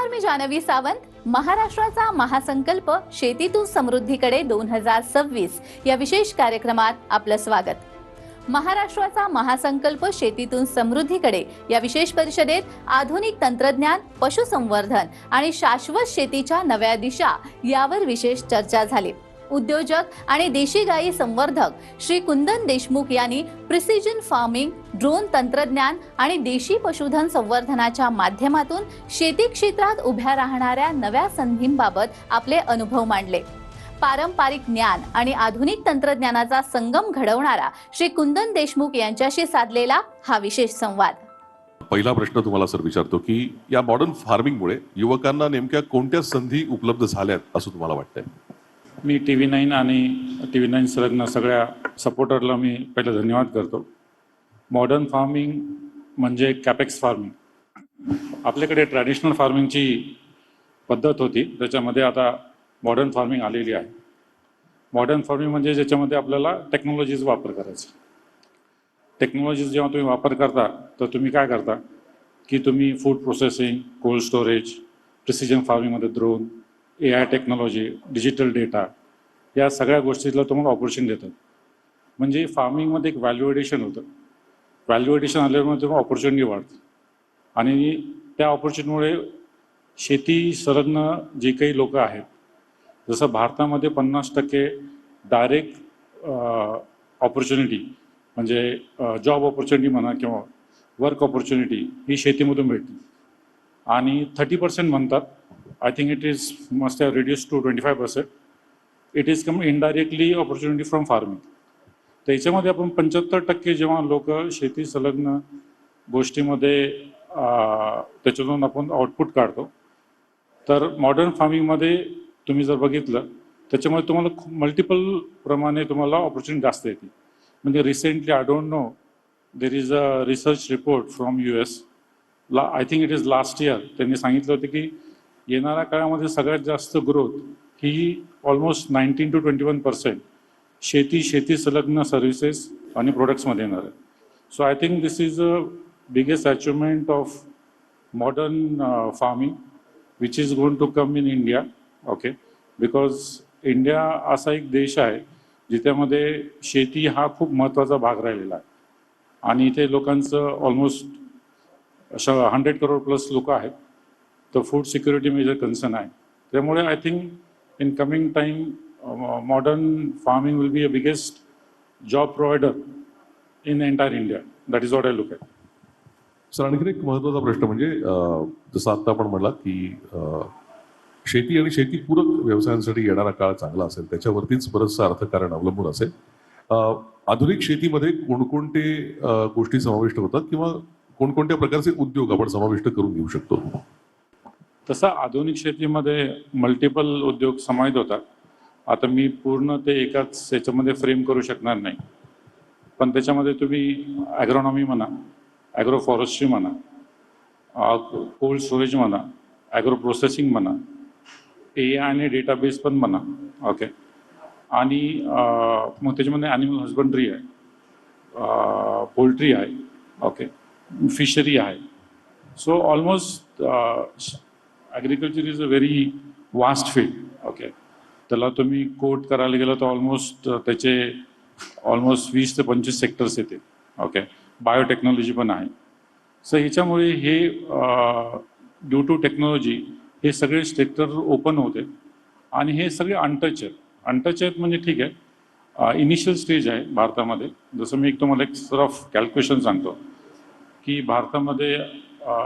नमस्कार, मी जानवी सावंत. महाराष्ट्राचा महासंकल्प शेतीतून समृद्धीकडे 2026 या विशेष कार्यक्रमात आपलं स्वागत. महाराष्ट्राचा महासंकल्प शेतीतून समृद्धीकडे या विशेष परिषदेत आधुनिक तंत्रज्ञान, पशुसंवर्धन आणि शाश्वत शेतीच्या नव्या दिशा यावर विशेष चर्चा झाली. उद्योजक आणि देशी गाई संवर्धक श्री कुंदन देशमुख यांनी प्रिसिजन फार्मिंग, ड्रोन तंत्रज्ञान आणि देशी पशुधन संवर्धनाच्या माध्यमातून शेती क्षेत्रात उभ्या राहणाऱ्या नव्या संधींबाबत आपले अनुभव मांडले. पारंपरिक ज्ञान आणि आधुनिक तंत्रज्ञानाचा संगम घडवणारा श्री कुंदन देशमुख यांच्याशी साधलेला हा विशेष संवाद. पहिला प्रश्न तुम्हाला सर विचारतो की या मॉडर्न फार्मिंगमुळे युवकांना नेमक्या कोणत्या संधी उपलब्ध झाल्यात असं तुम्हाला वाटतंय? मी TV9 आणि TV9 संलग्न सगळ्या सपोर्टरला मी पहिलं धन्यवाद करतो. मॉडर्न फार्मिंग म्हणजे कॅपेक्स फार्मिंग. आपल्याकडे ट्रॅडिशनल फार्मिंगची पद्धत होती, त्याच्यामध्ये आता मॉडर्न फार्मिंग आलेली आहे. मॉडर्न फार्मिंग म्हणजे ज्याच्यामध्ये आपल्याला टेक्नॉलॉजीज वापर करायचा. टेक्नॉलॉजीज जेव्हा तुम्ही वापर करता तर तुम्ही काय करता की तुम्ही food processing, cold storage, precision फार्मिंगमध्ये drone, AI technology, digital data, या सगळ्या गोष्टीला तुम्हाला ऑपॉर्च्युनिटी देतात. म्हणजे फार्मिंगमध्ये एक व्हॅल्यू ॲडिशन होतं. व्हॅल्यू ॲडिशन आल्यामुळे तुम्हाला ऑपॉर्च्युनिटी वाढते आणि त्या ऑपॉर्च्युनिटीमुळे शेती संलग्न जे काही लोक आहेत, जसं भारतामध्ये 50% डायरेक्ट ऑपॉर्च्युनिटी म्हणजे जॉब ऑपॉर्च्युनिटी म्हणा किंवा वर्क ऑपॉर्च्युनिटी ही शेतीमधून भेटते आणि 30% म्हणतात. I think it is must have reduced to 25%. It is come indirectly opportunity from farming. तर याच्यामध्ये आपण 75% जेव्हा लोक शेती संलग्न गोष्टीमध्ये त्याच्यातून आपण आउटपुट काढतो, तर मॉडर्न फार्मिंगमध्ये तुम्ही जर बघितलं त्याच्यामुळे तुम्हाला मल्टिपल प्रमाणे तुम्हाला ऑपॉर्च्युनिटी जास्त येते. म्हणजे recently I don't know there is a research report from US. I think it is last year. त्यांनी सांगितलं होतं की येणाऱ्या काळामध्ये सगळ्यात जास्त ग्रोथ ही ऑलमोस्ट 19 to 21% शेती संलग्न सर्व्हिसेस आणि प्रोडक्ट्समध्ये येणार आहे. So I think this is a biggest achievement of modern farming which is going to come in India. Okay, because India असा एक देश आहे जिच्यामध्ये शेती हा खूप महत्त्वाचा भाग राहिलेला आहे आणि इथे लोकांचं ऑलमोस्ट 100 करोड प्लस लोक आहेत. तर फूड सिक्युरिटी मेजर कन्सर्न आहे. त्यामुळे I think in coming time modern farming will be a biggest job provider in entire India. That is what I look at. Sir, आणखी एक महत्त्वाचा प्रश्न म्हणजे जसं आता आपण म्हणलात की शेती आणि शेतीपूरक व्यवसायांसाठी येणारा काळ चांगला असेल, त्याच्यावरतीच बरंचसं अर्थकारण अवलंबून असेल. आधुनिक शेतीमध्ये कोणकोणते गोष्टी समाविष्ट होतात किंवा कोणकोणत्या प्रकारचे उद्योग आपण समाविष्ट करून घेऊ शकतो? तसं आधुनिक शेतीमध्ये मल्टिपल उद्योग समाविष्ट होतात. आता मी पूर्ण ते एकाच याच्यामध्ये फ्रेम करू शकणार नाही, पण त्याच्यामध्ये तुम्ही ॲग्रोनॉमी म्हणा, ॲग्रो फॉरेस्ट्री म्हणा, कोल्ड स्टोरेज म्हणा, ॲग्रो प्रोसेसिंग म्हणा, AI आणि डेटाबेस पण म्हणा. ओके, आणि मग त्याच्यामध्ये ॲनिमल हजबंड्री आहे, पोल्ट्री आहे, ओके, फिशरी आहे. So almost agriculture is a very vast field. Okay, त्याला तुम्ही कोट करायला गेलं तर ऑलमोस्ट त्याचे 20 ते 25 सेक्टर्स येते. ओके, बायोटेक्नॉलॉजी पण आहे. सो ह्याच्यामुळे हे ड्यू टू टेक्नॉलॉजी हे सगळे सेक्टर ओपन होते आणि हे सगळे अनटच आहेत. म्हणजे ठीक आहे, इनिशियल स्टेज आहे भारतामध्ये. जसं मी तुम्हाला एक ऑफ कॅल्क्युलेशन सांगतो की भारतामध्ये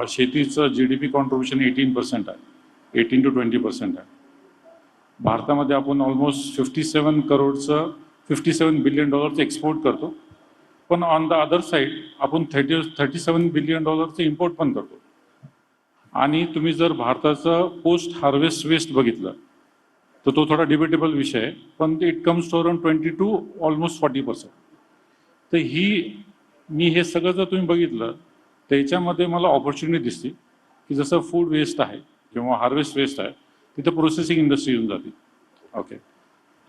शेतीचं GDP कॉन्ट्रिब्युशन 18% आहे, 18 to 20% आहे. भारतामध्ये आपण ऑलमोस्ट 57 बिलियन डॉलरचं एक्सपोर्ट करतो, पण ऑन द अदर साईड आपण 37 बिलियन डॉलरचं इम्पोर्ट पण करतो. आणि तुम्ही जर भारताचं पोस्ट हार्वेस्ट वेस्ट बघितलं तर तो थोडा डिबेटेबल विषय आहे, पण it comes to around 20 to almost 40%. तर मी हे सगळं जर तुम्ही बघितलं त्याच्यामध्ये मला ऑपॉर्च्युनिटी दिसते की जसं फूड वेस्ट आहे किंवा हार्वेस्ट वेस्ट आहे, तिथं प्रोसेसिंग इंडस्ट्री येऊन जाते. ओके,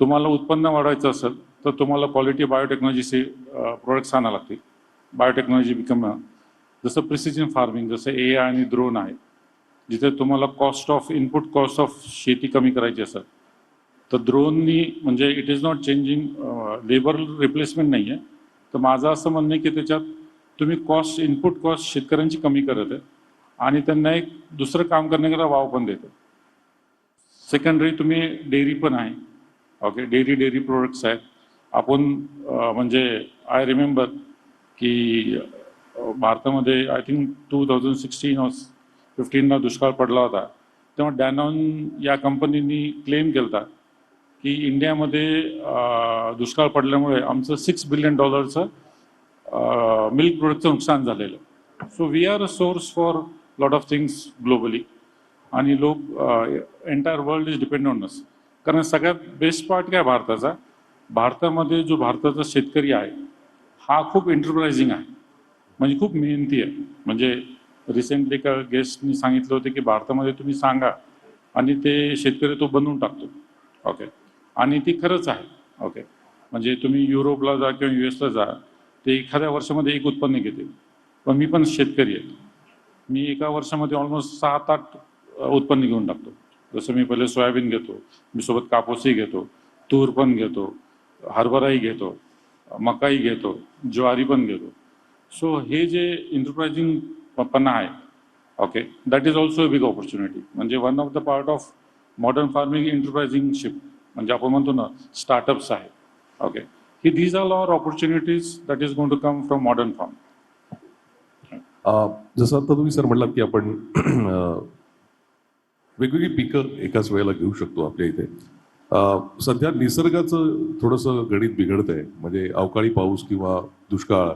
तुम्हाला उत्पन्न वाढवायचं असेल तर तुम्हाला क्वालिटी बायोटेक्नॉलॉजीचे प्रोडक्ट्स आणावं लागतील. बायोटेक्नॉलॉजी बिकम जसं प्रिसिजन फार्मिंग, जसं AI आणि ड्रोन आहे, जिथे तुम्हाला इनपुट कॉस्ट ऑफ शेती कमी करायची असेल तर ड्रोननी, म्हणजे it is not changing, labour replacement नाही आहे. तर माझं असं म्हणणं आहे की त्याच्यात तुम्ही इनपुट कॉस्ट शेतकऱ्यांची कमी करत आहे आणि त्यांना एक दुसरं काम करण्याकरता वाव पण देतं. सेकंडरी तुम्ही डेअरी पण आहे. ओके, डेअरी प्रोडक्ट्स आहेत. आपण म्हणजे आय रिमेंबर की भारतामध्ये आय थिंक 2016 और 15ला दुष्काळ पडला होता. तेव्हा डॅनॉन या कंपनीनी क्लेम केला होता की इंडियामध्ये दुष्काळ पडल्यामुळे आमचं $6 बिलियन मिल्क प्रोडक्टचं नुकसान झालेलं. So we are a source for lot of things globally आणि लोक entire world is depend on us. कारण सगळ्यात बेस्ट पार्ट काय भारतामध्ये जो भारताचा शेतकरी आहे हा खूप एंटरप्राइझिंग आहे, म्हणजे खूप मेहनती आहे. म्हणजे रिसेंटली एका गेस्टनी सांगितलं होतं की भारतामध्ये तुम्ही सांगा आणि ते शेतकरी तो बनवून टाकतो. ओके, आणि ती खरंच आहे. ओके, म्हणजे तुम्ही युरोपला जा किंवा US ला जा, ते एखाद्या वर्षामध्ये एक उत्पन्न घेते. पण मी पण शेतकरी आहे, मी एका वर्षामध्ये ऑलमोस्ट 7-8 उत्पन्न घेऊन टाकतो. जसं मी पहिले सोयाबीन घेतो, मी सोबत कापूसही घेतो, तूर पण घेतो, हरभराही घेतो, मकाई घेतो, ज्वारी पण घेतो. सो हे जे एंटरप्राइझिंग पण आहे, okay, that is also a big opportunity. म्हणजे one of the part of modern farming enterprisingship, म्हणजे आपण म्हणतो ना स्टार्टअप्स आहे. ओके, की these are all opportunities that is going to come from modern farm. जसं आता तुम्ही सर म्हटलात की आपण वेगवेगळी पिकं एकाच वेळेला घेऊ शकतो आपल्या इथे. सध्या निसर्गाचं थोडंसं गणित बिघडतंय, म्हणजे अवकाळी पाऊस किंवा दुष्काळ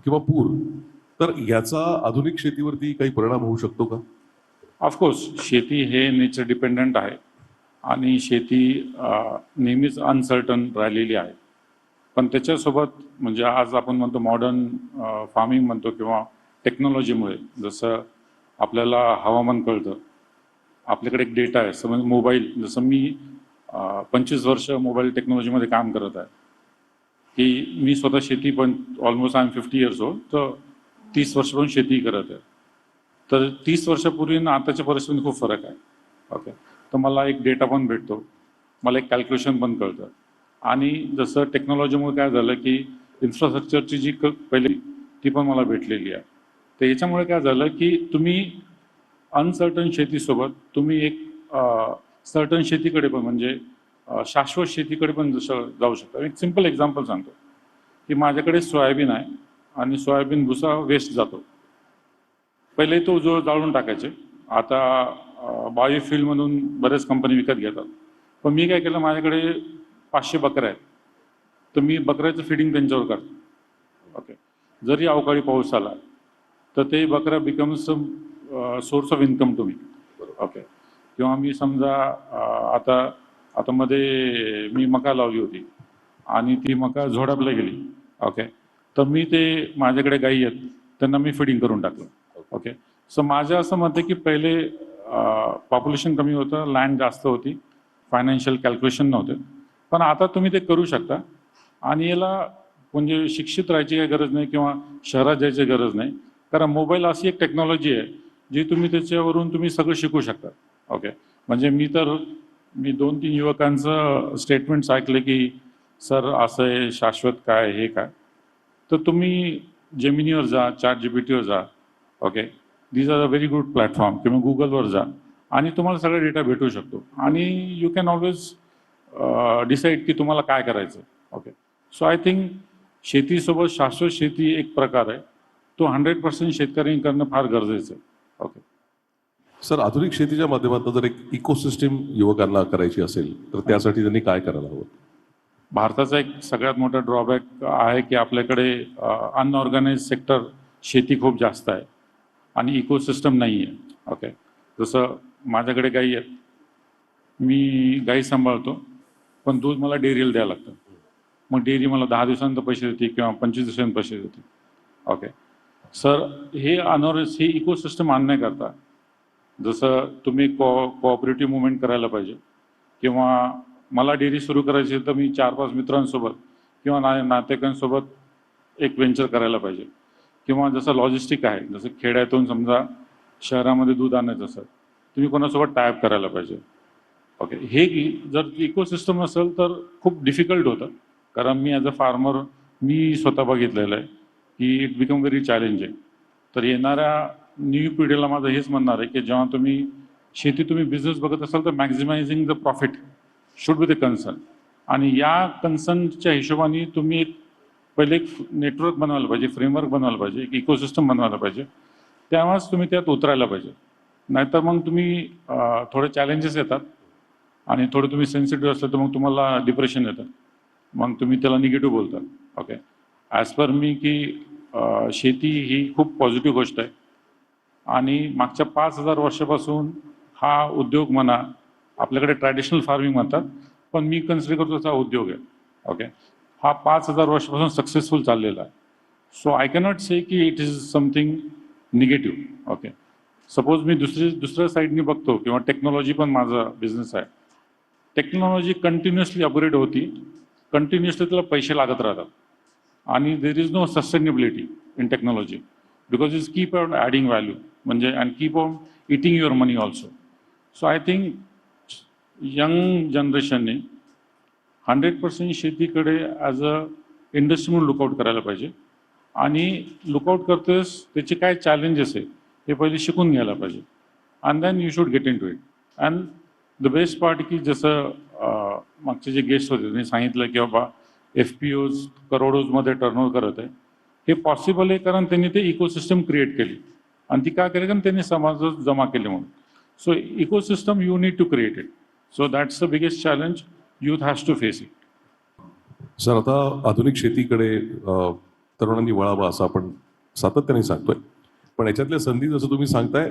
किंवा पूर, तर याचा आधुनिक शेतीवरती काही परिणाम होऊ शकतो का? ऑफकोर्स शेती हे नेचर डिपेंडंट आहे आणि शेती नेहमीच अनसर्टन राहिलेली आहे. पण त्याच्यासोबत म्हणजे आज आपण म्हणतो मॉडर्न फार्मिंग म्हणतो किंवा टेक्नॉलॉजीमुळे जसं आपल्याला हवामान कळतं, आपल्याकडे एक डेटा आहे. समज मोबाईल, जसं मी 25 वर्ष मोबाईल टेक्नॉलॉजीमध्ये काम करत आहे, की मी स्वतः शेती पण almost I am 50 years old, तर 30 वर्षापासून शेती करत आहे. तर 30 वर्षापूर्वी आणि आताच्या परिस्थितीत खूप फरक आहे. ओके, तर मला एक डेटा पण भेटतो, मला एक कॅल्क्युलेशन पण कळतं. आणि जसं टेक्नॉलॉजीमुळे काय झालं की इन्फ्रास्ट्रक्चरची जी पहिली ती पण मला भेटलेली आहे. तर याच्यामुळे काय झालं की तुम्ही अनसर्टन शेतीसोबत तुम्ही एक सर्टन शेतीकडे पण, म्हणजे शाश्वत शेतीकडे पण जसं जाऊ शकता. एक सिम्पल एक्झाम्पल सांगतो की माझ्याकडे सोयाबीन आहे आणि सोयाबीन भुसा वेस्ट जातो. पहिले तो जो जाळून टाकायचे, आता बायोफ्युल म्हणून बरेच कंपनी विकत घेतात. पण मी काय केलं, माझ्याकडे 500 बकऱ्या आहेत, तर मी बकऱ्याचं फिडिंग त्यांच्यावर करतो. ओके, जरी अवकाळी पाऊस आला तर ते बकऱ्या becomes source of income to me. Okay, किंवा मी समजा आता मध्ये मी मका लावली होती आणि ती मका झोडापला गेली. ओके, तर मी ते माझ्याकडे गायी आहेत त्यांना मी फिडिंग करून टाकलं. ओके, सो माझं असं मत आहे की पहिले पॉप्युलेशन कमी होतं, लँड जास्त होती, फायनान्शियल कॅल्क्युलेशन नव्हते. पण आता तुम्ही ते करू शकता आणि याला म्हणजे शिक्षित राहायची काही गरज नाही किंवा शहरात जायची गरज नाही. कारण मोबाईल अशी एक टेक्नॉलॉजी आहे जी त्याच्यावरून तुम्ही सगळं शिकू शकता. ओके, म्हणजे मी 2-3 युवकांचं स्टेटमेंट्स ऐकले की सर असं आहे, शाश्वत काय, हे काय. तर तुम्ही जेमिनीवर जा, ChatGPTवर जा. Okay, these are a very good platform, किंवा गुगलवर जा आणि तुम्हाला सगळा डेटा भेटू शकतो आणि यू कॅन ऑलवेज डिसाईड की तुम्हाला काय करायचं. ओके, सो आय थिंक शेतीसोबत शाश्वत शेती एक प्रकार आहे, तो 100% शेतकऱ्यांनी करणं फार गरजेचं आहे. ओके सर, आधुनिक शेतीच्या माध्यमातून जर एक इकोसिस्टीम युवकांना करायची असेल तर त्यासाठी त्यांनी काय करायला हवं? भारताचा एक सगळ्यात मोठा ड्रॉबॅक आहे की आपल्याकडे अनऑर्गनाइज सेक्टर शेती खूप जास्त आहे आणि इकोसिस्टम नाही आहे. ओके, जसं माझ्याकडे गाई आहेत, मी गाई सांभाळतो, पण दूध मला डेअरीला द्यावं लागतं. मग डेअरी मला 10 दिवसांत पैसे देते किंवा 25 दिवसांत पैसे देते. ओके सर, हे हे इकोसिस्टम आणण्याकरता जसं तुम्ही कोऑपरेटिव्ह मुवमेंट करायला पाहिजे, किंवा मला डेअरी सुरू करायची तर मी 4-5 मित्रांसोबत किंवा नातेवाईकांसोबत एक व्हेंचर करायला पाहिजे. किंवा जसं लॉजिस्टिक आहे, जसं खेड्यातून समजा शहरामध्ये दूध आणायचं असेल तुम्ही कोणासोबत टायअप करायला पाहिजे. ओके, हे जर इकोसिस्टम असेल तर खूप डिफिकल्ट होतं. कारण मी ॲज अ फार्मर मी स्वतः बघितलेलं आहे की इट बिकम व्हेरी चॅलेंजिंग. तर येणाऱ्या न्यू पिढीला माझं हेच म्हणणार आहे की जेव्हा तुम्ही बिझनेस बघत असाल तर maximising the profit should be the concern. आणि या कन्सर्नच्या हिशोबाने तुम्ही पहिले एक नेटवर्क बनवायला पाहिजे, फ्रेमवर्क बनवायला पाहिजे, एक इकोसिस्टम बनवायला पाहिजे. तेव्हाच तुम्ही त्यात उतरायला पाहिजे. नाहीतर मग तुम्ही थोडे चॅलेंजेस येतात आणि थोडं तुम्ही सेन्सिटिव्ह असलं तर मग तुम्हाला डिप्रेशन येतं, मग तुम्ही त्याला निगेटिव्ह बोलता. ओके, ॲज पर मी की शेती ही खूप पॉझिटिव्ह गोष्ट आहे आणि मागच्या 5,000 वर्षापासून हा उद्योग म्हणा, आपल्याकडे ट्रॅडिशनल फार्मिंग म्हणतात पण मी कन्सिडर करतो त्याचा उद्योग आहे. ओके, हा 5,000 वर्षापासून सक्सेसफुल चाललेला आहे. सो आय कॅनॉट से की it is something negative. Okay, suppose मी दुसऱ्या साईडनी बघतो किंवा टेक्नॉलॉजी पण माझा बिझनेस आहे. टेक्नॉलॉजी कंटिन्युअसली अपग्रेड होती, कंटिन्युअसली त्याला पैसे लागत राहतात आणि there is no sustainability in technology because is keep on adding value म्हणजे and keep on eating your money also. So I think young जनरेशनने 100% शेतीकडे ॲज अ इंडस्ट्री म्हणून लुकआउट करायला पाहिजे आणि लुकआउट करतेस त्याचे काय चॅलेंजेस आहे हे पहिले शिकून घ्यायला पाहिजे and then you should get in to it. And the best part की जसं मागचे जे गेस्ट होते त्यांनी सांगितलं की बाबा FPOs करोडोजमध्ये टर्नओव्हर करत आहे. हे पॉसिबल आहे कारण त्यांनी ते इकोसिस्टम क्रिएट केली आणि ती का केली कारण त्यांनी समाजात जमा केली म्हणून. So ecosystem you need to create it. So that's the biggest challenge youth has to face it. Sir, आता आधुनिक शेतीकडे तरुणांनी वळावं असं आपण सातत्याने सांगतोय, पण याच्यातल्या संधी जसं तुम्ही सांगताय,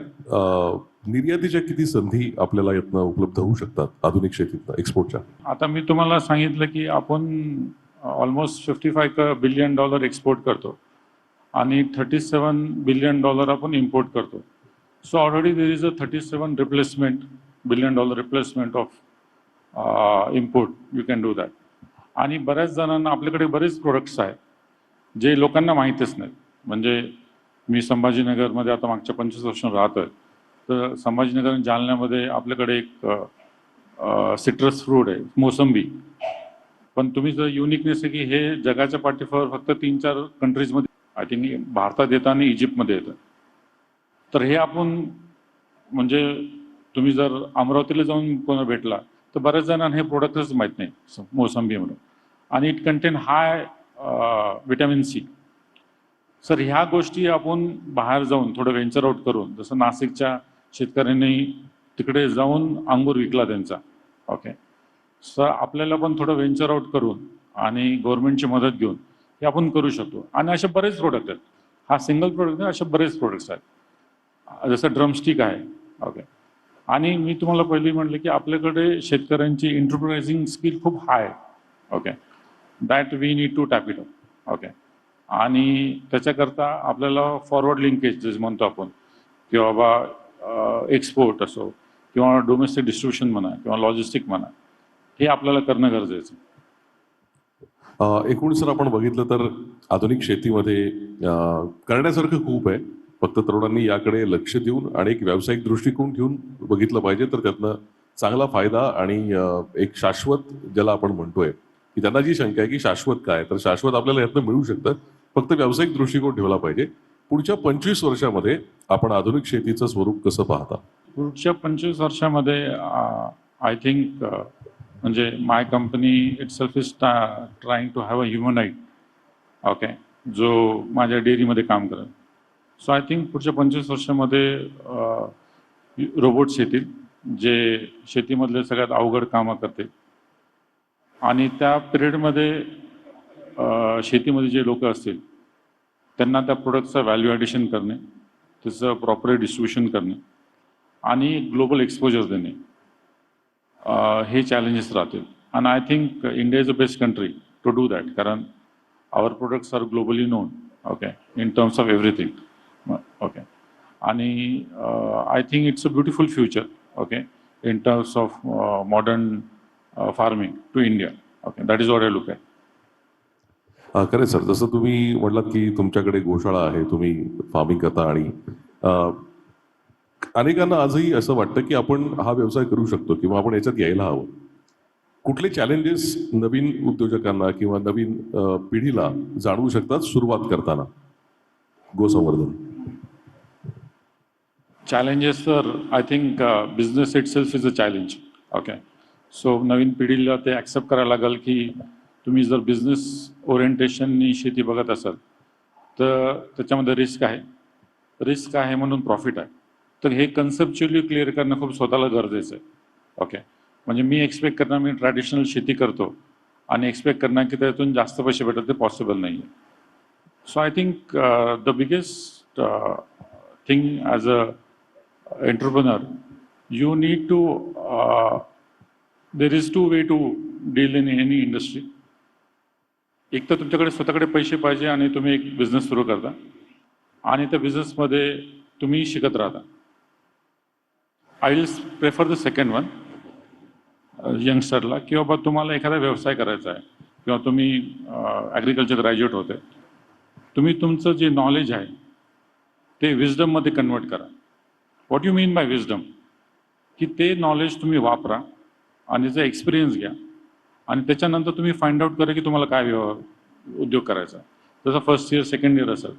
निर्यातीच्या किती संधी आपल्याला यातनं उपलब्ध होऊ शकतात आधुनिक शेतीतनं एक्सपोर्टच्या? आता मी तुम्हाला सांगितलं की आपण ऑलमोस्ट $55 बिलियन एक्सपोर्ट करतो आणि $37 बिलियन आपण इम्पोर्ट करतो. So already there is a $37 billion replacement of import. You can do that. आणि बऱ्याच जणांना आपल्याकडे बरेच प्रोडक्ट्स आहेत जे लोकांना माहीतच नाहीत. म्हणजे मी संभाजीनगरमध्ये आता मागच्या 25 वर्ष राहतो आहे, तर संभाजीनगर आणि जालन्यामध्ये आपल्याकडे एक सिट्रस फ्रूट आहे मोसंबी. पण तुम्ही जर युनिकनेस आहे की हे जगाच्या पाठीवर फक्त 3-4 कंट्रीजमध्ये, आय थिंक भारतात येतं आणि इजिप्तमध्ये येतं. तर हे आपण म्हणजे तुम्ही जर अमरावतीला जाऊन कोणा भेटला तर बऱ्याच जणांना हे प्रोडक्टच माहीत नाही मोसंबी म्हणून. आणि it content high vitamin C. Sir, ह्या गोष्टी आपण बाहेर जाऊन थोडं व्हेंचर आउट करून, जसं नाशिकच्या शेतकऱ्यांनी तिकडे जाऊन अंगूर विकला त्यांचा. ओके, सर आपल्याला पण थोडं व्हेंचर आउट करून आणि गव्हर्नमेंटची मदत घेऊन हे आपण करू शकतो. आणि असे बरेच प्रोडक्ट आहेत. हा सिंगल प्रोडक्ट नाही, असे बरेच प्रोडक्ट्स आहेत. जसं ड्रमस्टिक आहे. ओके, आणि मी तुम्हाला पहिली म्हटलं की आपल्याकडे शेतकऱ्यांची एंटरप्राइझिंग स्किल खूप हाय आहे. Okay, that we need to tap it up. Okay, आणि त्याच्याकरता आपल्याला फॉरवर्ड लिंकेज जे म्हणतो आपण की बाबा एक्सपोर्ट असो किंवा डोमेस्टिक डिस्ट्रीब्युशन म्हणा किंवा लॉजिस्टिक म्हणा, हे आपल्याला करणं गरजेचं आहे. एकूण सर आपण बघितलं तर आधुनिक शेतीमध्ये करण्यासारखं खूप आहे. फक्त तरुणांनी याकडे लक्ष देऊन आणि एक व्यावसायिक दृष्टिकोन ठेवून बघितलं पाहिजे, तर त्यातनं चांगला फायदा आणि एक शाश्वत ज्याला आपण म्हणतोय की त्यांना जी शंका आहे की शाश्वत काय, तर शाश्वत आपल्याला यातनं मिळू शकतं. फक्त व्यावसायिक दृष्टिकोन ठेवला पाहिजे. पुढच्या 25 वर्षामध्ये आपण आधुनिक शेतीचं स्वरूप कसं पाहता? पुढच्या 25 वर्षामध्ये आय थिंक म्हणजे my company itself is trying to have a humanity. Okay, जो माझ्या डेअरीमध्ये काम करेल. सो आय थिंक पुढच्या 25 वर्षामध्ये रोबोट्स येतील जे शेतीमधले सगळ्यात अवघड कामं करतील. आणि त्या पिरियडमध्ये शेतीमध्ये जे लोक असतील त्यांना त्या प्रोडक्टचं व्हॅल्यू ॲडिशन करणे, त्याचं प्रॉपर डिस्ट्रीब्युशन करणे आणि ग्लोबल एक्सपोजर देणे, हे चॅलेंजेस राहतील. आणि I think India is a best country to do that, कारण our products are globally known. Okay, in terms of everything. Okay, आणि I think it's a beautiful future. Okay, in terms of modern farming to India. Okay, that is what I look at. खरं sir, जसं तुम्ही म्हटलात की तुमच्याकडे गोशाळा आहे, तुम्ही फार्मिंग करता आणि अनेकांना आजही असं वाटतं की आपण हा व्यवसाय करू शकतो किंवा आपण याच्यात यायला हवं. कुठले चॅलेंजेस नवीन उद्योजकांना किंवा नवीन पिढीला जाणवू शकतात सुरुवात करताना गोसंवर्धन? Challenges, sir, I think business itself is a challenge. Okay. So नवीन पिढीला ते ॲक्सेप्ट करायला लागेल की तुम्ही जर बिझनेस ओरिएंटेशननी शेती बघत असाल तर त्याच्यामध्ये रिस्क आहे म्हणून प्रॉफिट आहे. तर हे कन्सेप्च्युअली क्लिअर करणं खूप स्वतःला गरजेचं आहे. ओके. म्हणजे मी एक्सपेक्ट करणार मी ट्रॅडिशनल शेती करतो आणि एक्सपेक्ट करणार की त्यातून जास्त पैसे भेटत ते पॉसिबल नाही आहे. So I think the biggest thing as a entrepreneur, you need to there is two way to deal in any industry. एक तर तुमच्याकडे स्वतःकडे पैसे पाहिजे आणि तुम्ही एक बिझनेस सुरू करता आणि त्या बिझनेसमध्ये तुम्ही शिकत राहता. I will prefer the second one यंगस्टरला की बाबा तुम्हाला एखादा व्यवसाय करायचा आहे किंवा तुम्ही ॲग्रिकल्चर ग्रॅज्युएट होते, तुम्ही तुमचं जे नॉलेज आहे ते विजडममध्ये कन्वर्ट करा. What you mean by wisdom? की ते नॉलेज तुम्ही वापरा आणि त्याचा एक्सपिरियन्स घ्या आणि त्याच्यानंतर तुम्ही फाइंड आउट करा की तुम्हाला काय उद्योग करायचा. जसं फर्स्ट इयर सेकंड इयर असेल,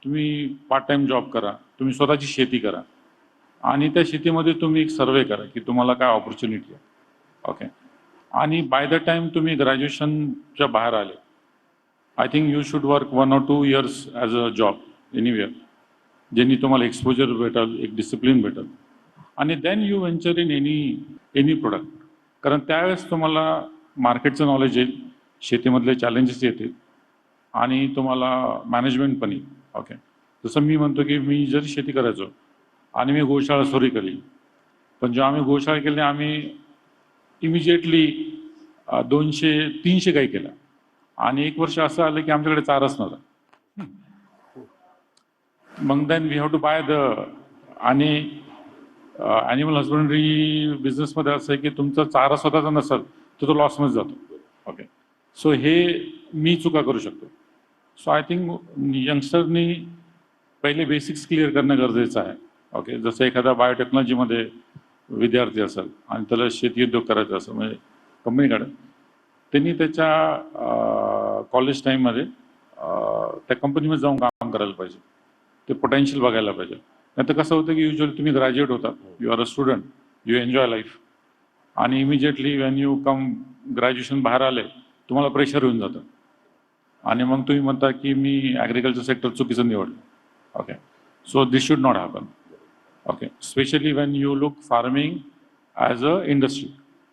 तुम्ही पार्ट टाईम जॉब करा, तुम्ही स्वतःची शेती करा आणि त्या शेतीमध्ये तुम्ही एक सर्वे करा की तुम्हाला काय ऑपॉर्च्युनिटी आहे. ओके. आणि बाय द टाईम तुम्ही ग्रॅज्युएशनच्या बाहेर आले, I think you should work 1 or 2 years as a job anywhere, ज्यांनी तुम्हाला एक्सपोजर भेटेल, एक डिसिप्लिन भेटेल आणि then you venture in any product. कारण त्यावेळेस तुम्हाला मार्केटचं नॉलेज येईल, शेतीमधले चॅलेंजेस येतील आणि तुम्हाला मॅनेजमेंट पण येईल. ओके. जसं मी म्हणतो की मी जरी शेती करायचो आणि मी गोशाळा सुरू केली, पण जेव्हा आम्ही गोशाळा केली आम्ही इमिजिएटली 200-300 गाई केल्या आणि 1 वर्ष असं आलं की आमच्याकडे चाराच नव्हता. मग then we have to buy the आणि ॲनिमल हजबंडरी बिझनेसमध्ये असं आहे की तुमचा चारा स्वतःचा नसेल तर तो लॉसमध्ये जातो. ओके. सो हे मी चुका करू शकतो. सो आय थिंक यंगस्टरनी पहिले बेसिक्स क्लिअर करणं गरजेचं आहे. ओके. जसं एखादा बायोटेक्नॉलॉजीमध्ये विद्यार्थी असेल आणि त्याला शेती उद्योग करायचा असेल म्हणजे कंपनीकडे, त्यांनी त्याच्या कॉलेज टाईममध्ये त्या कंपनीमध्ये जाऊन काम करायला पाहिजे, ते पोटेन्शियल बघायला पाहिजे. नाही तर कसं होतं की युजली तुम्ही ग्रॅज्युएट होता, you are a student, you enjoy life आणि immediately when you come graduation बाहेर आले तुम्हाला प्रेशर येऊन जातं आणि मग तुम्ही म्हणता की मी ॲग्रिकल्चर सेक्टर चुकीचं निवडलं. Okay. So this should not happen. Okay. Specially when you look farming as a industry.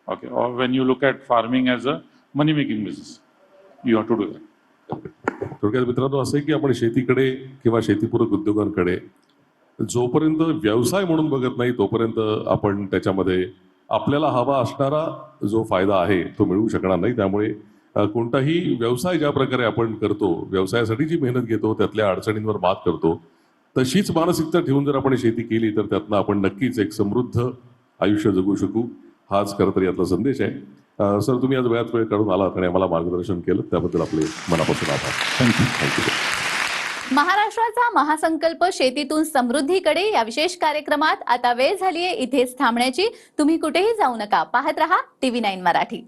Okay. Or when you look at farming as a money making business, you have to do that. थोडक्यात मित्रांनो असं आहे की आपण शेतीकडे किंवा शेतीपूरक उद्योगांकडे जोपर्यंत व्यवसाय म्हणून बघत नाही तोपर्यंत आपण त्याच्यामध्ये आपल्याला हवा असणारा जो फायदा आहे तो मिळवू शकणार नाही. त्यामुळे कोणताही व्यवसाय ज्या प्रकारे आपण करतो, व्यवसायासाठी जी मेहनत घेतो, त्यातल्या अडचणींवर मात करतो, तशीच मानसिकता ठेवून जर आपण शेती केली तर त्यातनं आपण नक्कीच एक समृद्ध आयुष्य जगू शकू. हाच खरं तर यातला संदेश आहे. सर, तुम्ही आज वेळात वेळ काढून आलात आणि आम्हाला मार्गदर्शन केलं त्याबद्दल आपले मनापासून आभार. थँक्यू. महाराष्ट्राचा महासंकल्प शेतीतून समृद्धीकडे या विशेष कार्यक्रमात आता वेळ झालीये इथेच थांबण्याची. तुम्ही कुठेही जाऊ नका. पाहत रहा TV9 मराठी.